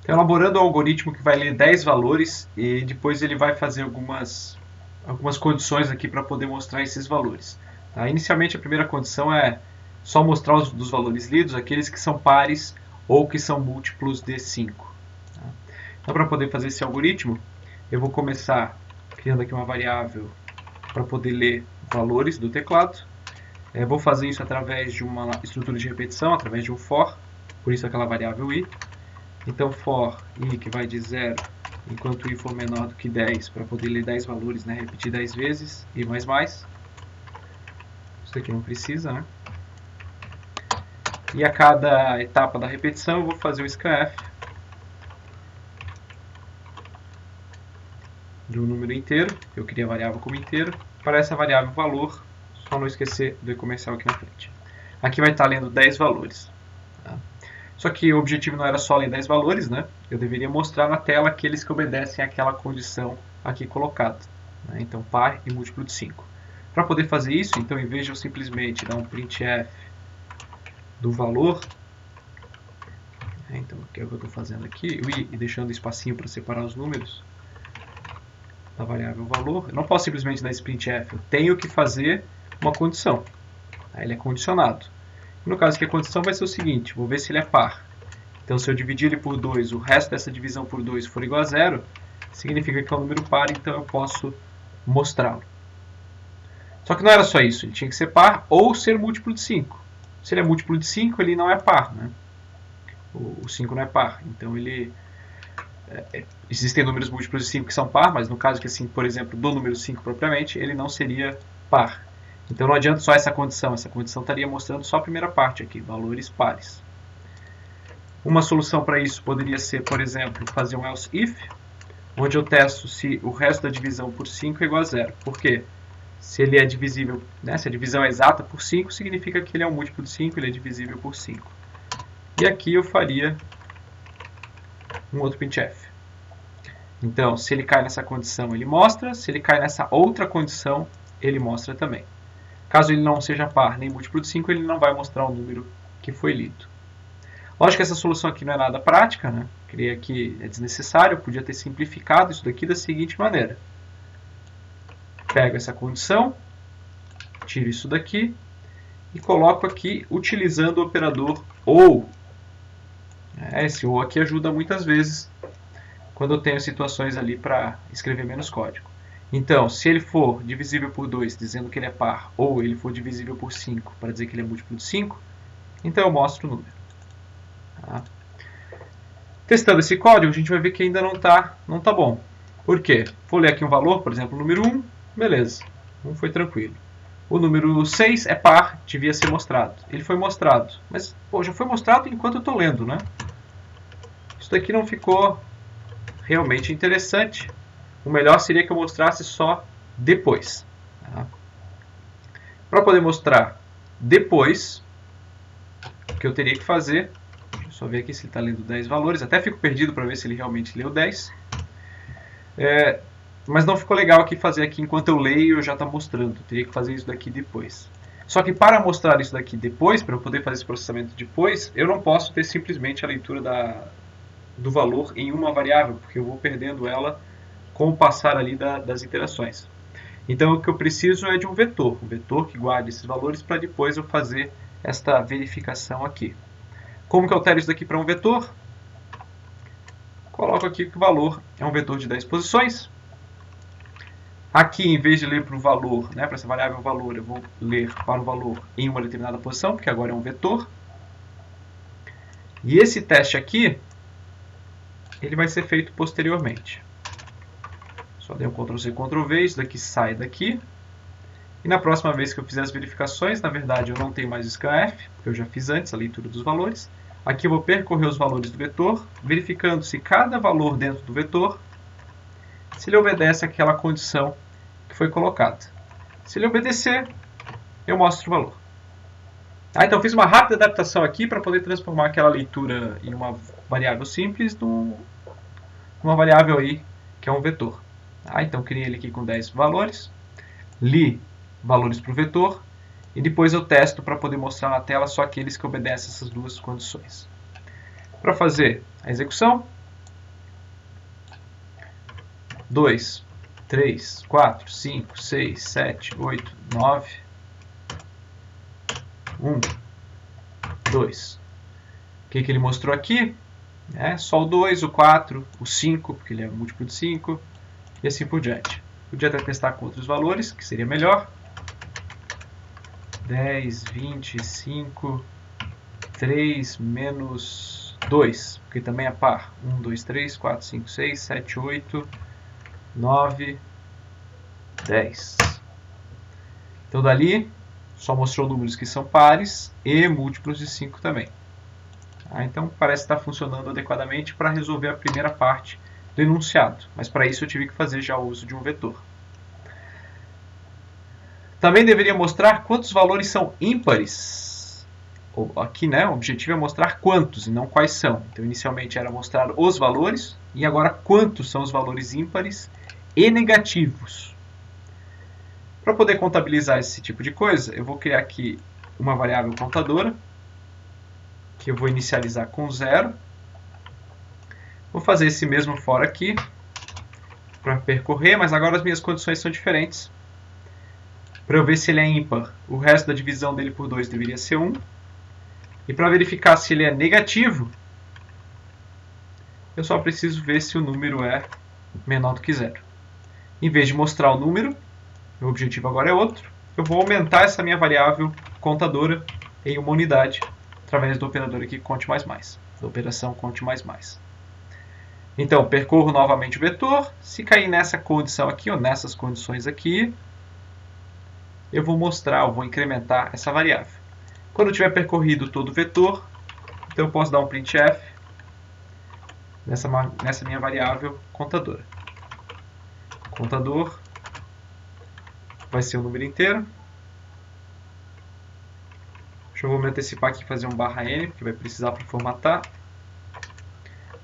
Então, elaborando um algoritmo que vai ler 10 valores e depois ele vai fazer algumas condições aqui para poder mostrar esses valores. Tá? Inicialmente, a primeira condição é só mostrar os dos valores lidos, aqueles que são pares ou que são múltiplos de 5. Tá? Então, para poder fazer esse algoritmo, eu vou começar criando aqui uma variável para poder ler valores do teclado. Vou fazer isso através de uma estrutura de repetição, através de um for, por isso aquela variável i. Então, for i que vai de 0 enquanto i for menor do que 10, para poder ler 10 valores, né? Repetir 10 vezes, i mais mais. Isso aqui não precisa, né? E a cada etapa da repetição eu vou fazer o scanf do número inteiro, eu queria a variável como inteiro, para essa variável valor, só não esquecer do comercial aqui na frente. Aqui vai estar lendo 10 valores. Tá? Só que o objetivo não era só ler 10 valores, né? Eu deveria mostrar na tela aqueles que obedecem àquela condição aqui colocada. Né? Então, par e múltiplo de 5. Para poder fazer isso, então, em vez de eu simplesmente dar um printf do valor, então, o que é o que eu estou fazendo aqui? E deixando espacinho para separar os números da variável valor, eu não posso simplesmente dar esse printf, eu tenho que fazer uma condição. Ele é condicionado. No caso aqui a condição vai ser o seguinte, vou ver se ele é par. Então se eu dividir ele por 2, o resto dessa divisão por 2 for igual a 0, significa que é um número par, então eu posso mostrá-lo. Só que não era só isso, ele tinha que ser par ou ser múltiplo de 5. Se ele é múltiplo de 5, ele não é par, né? O 5 não é par, então ele... existem números múltiplos de 5 que são par, mas no caso que assim, por exemplo, do número 5 propriamente, ele não seria par. Então não adianta só essa condição estaria mostrando só a primeira parte aqui, valores pares. Uma solução para isso poderia ser, por exemplo, fazer um else if, onde eu testo se o resto da divisão por 5 é igual a 0. Por quê? Se ele é divisível, né, se a divisão é exata por 5, significa que ele é um múltiplo de 5, ele é divisível por 5. E aqui eu faria um outro printf. Então, se ele cai nessa condição, ele mostra. Se ele cai nessa outra condição, ele mostra também. Caso ele não seja par nem múltiplo de 5, ele não vai mostrar o número que foi lido. Lógico que essa solução aqui não é nada prática, né? Creio que é desnecessário, eu podia ter simplificado isso daqui da seguinte maneira. Pego essa condição, tiro isso daqui e coloco aqui utilizando o operador OU. Esse OU aqui ajuda muitas vezes quando eu tenho situações ali para escrever menos código. Então, se ele for divisível por 2, dizendo que ele é par, ou ele for divisível por 5, para dizer que ele é múltiplo de 5, então eu mostro o número. Tá? Testando esse código, a gente vai ver que ainda não tá bom. Por quê? Vou ler aqui um valor, por exemplo, o número 1, beleza, 1 foi tranquilo. O número 6 é par, devia ser mostrado. Ele foi mostrado, mas pô, já foi mostrado enquanto eu estou lendo, né? Isso daqui não ficou realmente interessante. O melhor seria que eu mostrasse só depois. Tá? Para poder mostrar depois, o que eu teria que fazer, deixa eu só ver aqui se ele está lendo 10 valores, até fico perdido para ver se ele realmente leu 10. Mas não ficou legal aqui fazer aqui enquanto eu leio, eu já está mostrando. Eu teria que fazer isso daqui depois. Só que para mostrar isso daqui depois, para eu poder fazer esse processamento depois, eu não posso ter simplesmente a leitura do valor em uma variável, porque eu vou perdendo ela com o passar ali das iterações. Então o que eu preciso é de um vetor que guarde esses valores para depois eu fazer esta verificação aqui. Como que eu altero isso daqui para um vetor? Coloco aqui que o valor é um vetor de 10 posições. Aqui, em vez de ler para o valor, né, para essa variável valor, eu vou ler para o valor em uma determinada posição, porque agora é um vetor. E esse teste aqui, ele vai ser feito posteriormente. Só dei um Ctrl+C, Ctrl+V, isso daqui sai daqui. E na próxima vez que eu fizer as verificações, na verdade eu não tenho mais o scanf, porque eu já fiz antes a leitura dos valores. Aqui eu vou percorrer os valores do vetor, verificando se cada valor dentro do vetor, se ele obedece àquela condição que foi colocada. Se ele obedecer, eu mostro o valor. Então eu fiz uma rápida adaptação aqui para poder transformar aquela leitura em uma variável simples numa variável aí que é um vetor. Então criei ele aqui com 10 valores, li valores para o vetor e depois eu testo para poder mostrar na tela só aqueles que obedecem essas duas condições. Para fazer a execução, 2, 3, 4, 5, 6, 7, 8, 9, 1, 2. O que ele mostrou aqui? Só o 2, o 4, o 5, porque ele é múltiplo de 5, e assim por diante. Podia até testar com outros valores, que seria melhor. 10, 20, 5, 3 menos 2, porque também é par. 1, 2, 3, 4, 5, 6, 7, 8, 9, 10. Então dali só mostrou números que são pares e múltiplos de 5 também. Então parece estar funcionando adequadamente para resolver a primeira parte do enunciado, mas para isso eu tive que fazer já o uso de um vetor. Também deveria mostrar quantos valores são ímpares. Aqui, o objetivo é mostrar quantos e não quais são. Então inicialmente era mostrar os valores e agora quantos são os valores ímpares e negativos. Para poder contabilizar esse tipo de coisa, eu vou criar aqui uma variável contadora, que eu vou inicializar com 0. Vou fazer esse mesmo for aqui, para percorrer, mas agora as minhas condições são diferentes. Para eu ver se ele é ímpar, o resto da divisão dele por 2 deveria ser 1. E para verificar se ele é negativo, eu só preciso ver se o número é menor do que 0. Em vez de mostrar o número, o objetivo agora é outro, eu vou aumentar essa minha variável contadora em uma unidade, através do operador aqui conte mais mais, da operação conte mais mais. Então, percorro novamente o vetor, se cair nessa condição aqui, ou nessas condições aqui, eu vou mostrar, eu vou incrementar essa variável. Quando eu tiver percorrido todo o vetor, então eu posso dar um printf nessa minha variável contadora. Contador vai ser o número inteiro. Eu vou me antecipar aqui e fazer um /n, que vai precisar para formatar,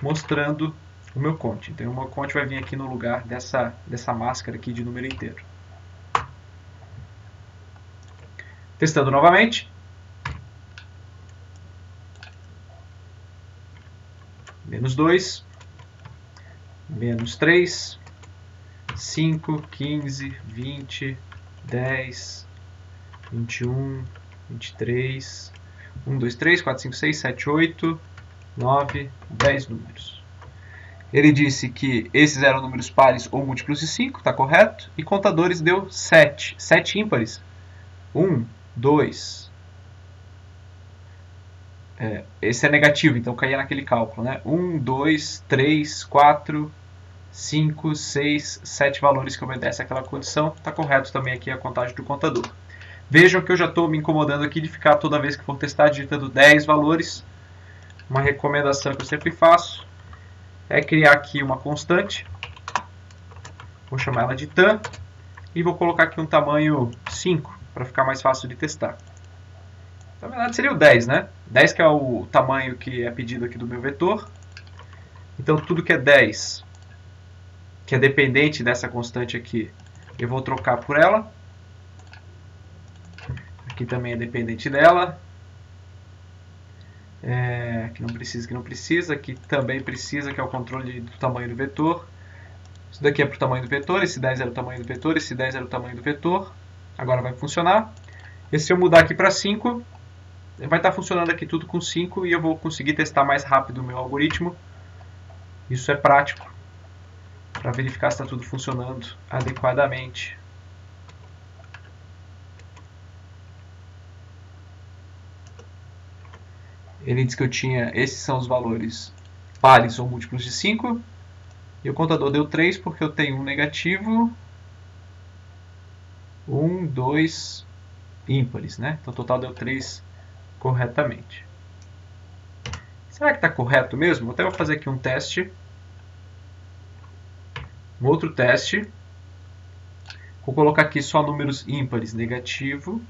mostrando o meu count. Então o meu count vai vir aqui no lugar dessa máscara aqui de número inteiro. Testando novamente. Menos 2, menos 3, 5, 15, 20, 10, 21, 23, 1, 2, 3, 4, 5, 6, 7, 8, 9, 10 números. Ele disse que esses eram números pares ou múltiplos de 5, está correto? E contadores deu 7, 7 ímpares. 1, 2... esse é negativo, então caía naquele cálculo, 1, 2, 3, 4, 5, 6, 7 valores que obedecem àquela condição. Está correto também aqui a contagem do contador. Vejam que eu já estou me incomodando aqui de ficar toda vez que for testar digitando 10 valores. Uma recomendação que eu sempre faço é criar aqui uma constante. Vou chamar ela de tan e vou colocar aqui um tamanho 5 para ficar mais fácil de testar. Na verdade seria o 10, 10 que é o tamanho que é pedido aqui do meu vetor. Então tudo que é 10, que é dependente dessa constante aqui, eu vou trocar por ela. Aqui também é dependente dela. Aqui não precisa, aqui também precisa, que é o controle do tamanho do vetor. Isso daqui é para o tamanho do vetor, esse 10 era o tamanho do vetor, esse 10 era o tamanho do vetor. Agora vai funcionar. E se eu mudar aqui para 5... vai estar funcionando aqui tudo com 5 e eu vou conseguir testar mais rápido o meu algoritmo. Isso é prático para verificar se está tudo funcionando adequadamente. Ele disse que eu tinha, esses são os valores pares ou múltiplos de 5. E o contador deu 3 porque eu tenho um negativo, 1, 2 ímpares, Então o total deu 3 corretamente. Será que está correto mesmo? Até vou fazer aqui um teste. Um outro teste. Vou colocar aqui só números ímpares, negativo.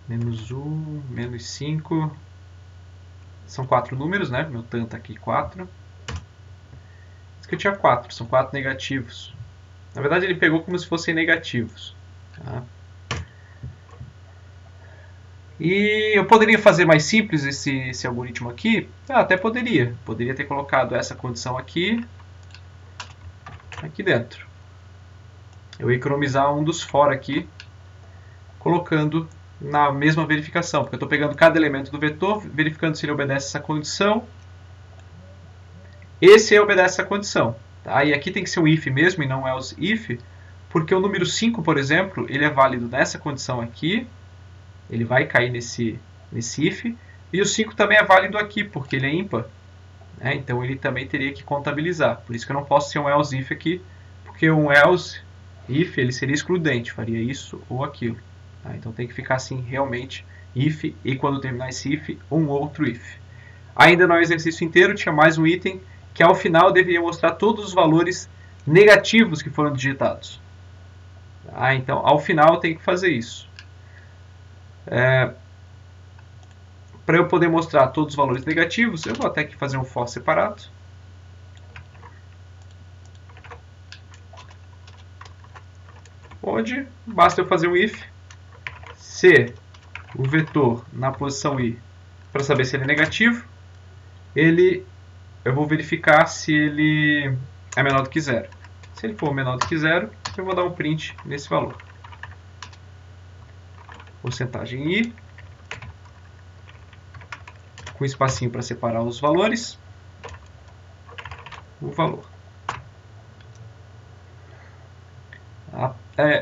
Menos 1, menos 5. São 4 números, Meu tan está aqui 4. Diz que eu tinha 4, são 4 negativos. Na verdade ele pegou como se fossem negativos. Tá? E eu poderia fazer mais simples esse algoritmo aqui? Até poderia. Poderia ter colocado essa condição aqui dentro. Eu ia economizar um dos for aqui, colocando na mesma verificação, porque eu estou pegando cada elemento do vetor, verificando se ele obedece essa condição. Esse obedece essa condição. Tá? E aqui tem que ser um if mesmo e não else if, porque o número 5, por exemplo, ele é válido nessa condição aqui, ele vai cair nesse if, e o 5 também é válido aqui, porque ele é ímpar. Né? Então ele também teria que contabilizar. Por isso que eu não posso ser um else if aqui, porque um else if ele seria excludente, faria isso ou aquilo. Tá? Então tem que ficar assim realmente if, e quando terminar esse if, um outro if. Ainda no exercício inteiro tinha mais um item, que ao final deveria mostrar todos os valores negativos que foram digitados. Tá? Então ao final eu tenho que fazer isso. Para eu poder mostrar todos os valores negativos, eu vou até aqui fazer um for separado. Onde basta eu fazer um if, se o vetor na posição i, para saber se ele é negativo, eu vou verificar se ele é menor do que zero. Se ele for menor do que zero, eu vou dar um print nesse valor. Porcentagem i, com espacinho para separar os valores, o valor.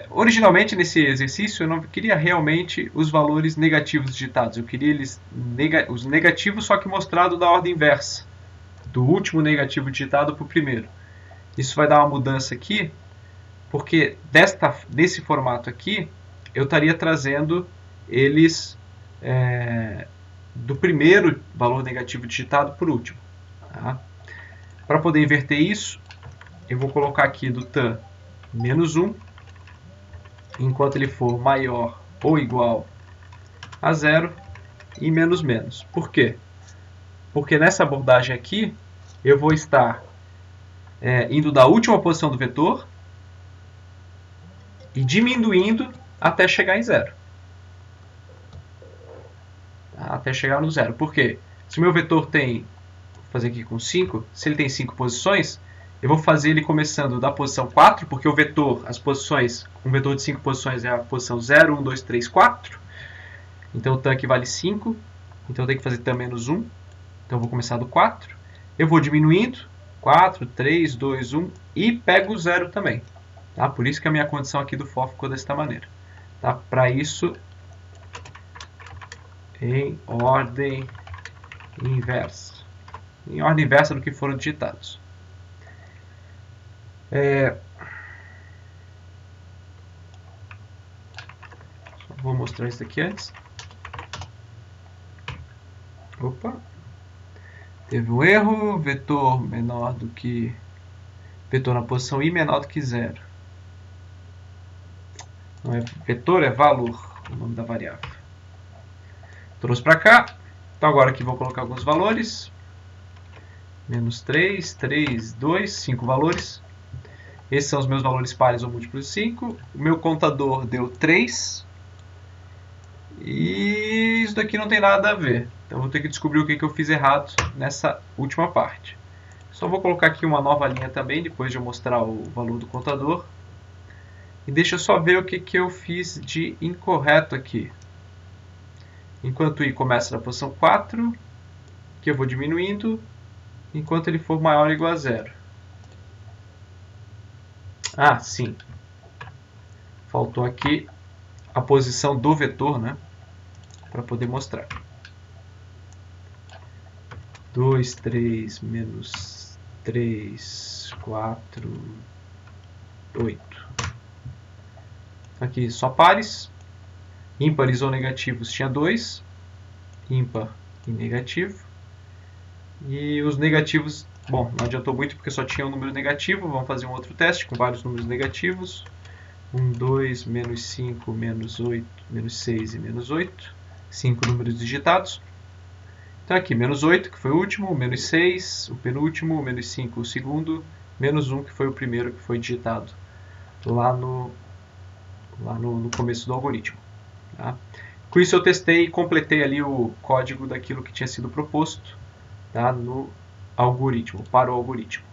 Originalmente nesse exercício eu não queria realmente os valores negativos digitados, eu queria os negativos só que mostrado da ordem inversa, do último negativo digitado para o primeiro. Isso vai dar uma mudança aqui, porque desse formato aqui eu estaria trazendo eles do primeiro valor negativo digitado para o último. Tá? Para poder inverter isso, eu vou colocar aqui do tan menos 1, enquanto ele for maior ou igual a zero, e menos menos. Por quê? Porque nessa abordagem aqui, eu vou estar indo da última posição do vetor e diminuindo até chegar em zero. Até chegar no zero. Por quê? Se o meu vetor tem, vou fazer aqui com 5, se ele tem 5 posições, eu vou fazer ele começando da posição 4, porque o vetor, as posições, um vetor de 5 posições é a posição 0, 1, 2, 3, 4. Então o tan aqui vale 5, então eu tenho que fazer tan menos 1. Então eu vou começar do 4. Eu vou diminuindo, 4, 3, 2, 1, e pego o 0 também. Tá? Por isso que a minha condição aqui do for ficou desta maneira. Tá? Para isso, em ordem inversa. Em ordem inversa do que foram digitados. Só vou mostrar isso aqui antes. Opa! Teve um erro, vetor menor do que... vetor na posição i menor do que zero. Não é vetor, é valor, o nome da variável. Trouxe para cá. Então agora aqui vou colocar alguns valores. Menos 3, 3, 2, 5 valores. Esses são os meus valores pares ou múltiplos de 5. O meu contador deu 3. E isso daqui não tem nada a ver. Então vou ter que descobrir o que eu fiz errado nessa última parte. Só vou colocar aqui uma nova linha também, depois de eu mostrar o valor do contador. E deixa eu só ver o que eu fiz de incorreto aqui. Enquanto i começa na posição 4, que eu vou diminuindo, enquanto ele for maior ou igual a zero. Ah, sim. Faltou aqui a posição do vetor, né? Para poder mostrar. 2, 3, menos 3, 4, 8. Aqui só pares. Ímpares ou negativos tinha 2. Ímpar e negativo. E os negativos, bom, não adiantou muito porque só tinha um número negativo. Vamos fazer um outro teste com vários números negativos. 1, 2, menos 5, menos 8, menos 6 e menos 8. 5 números digitados. Então aqui, menos 8, que foi o último, menos 6, o penúltimo, menos 5, o segundo, menos 1, que foi o primeiro que foi digitado lá no começo do algoritmo. Tá? Com isso eu testei e completei ali o código daquilo que tinha sido proposto, tá, no algoritmo, para o algoritmo.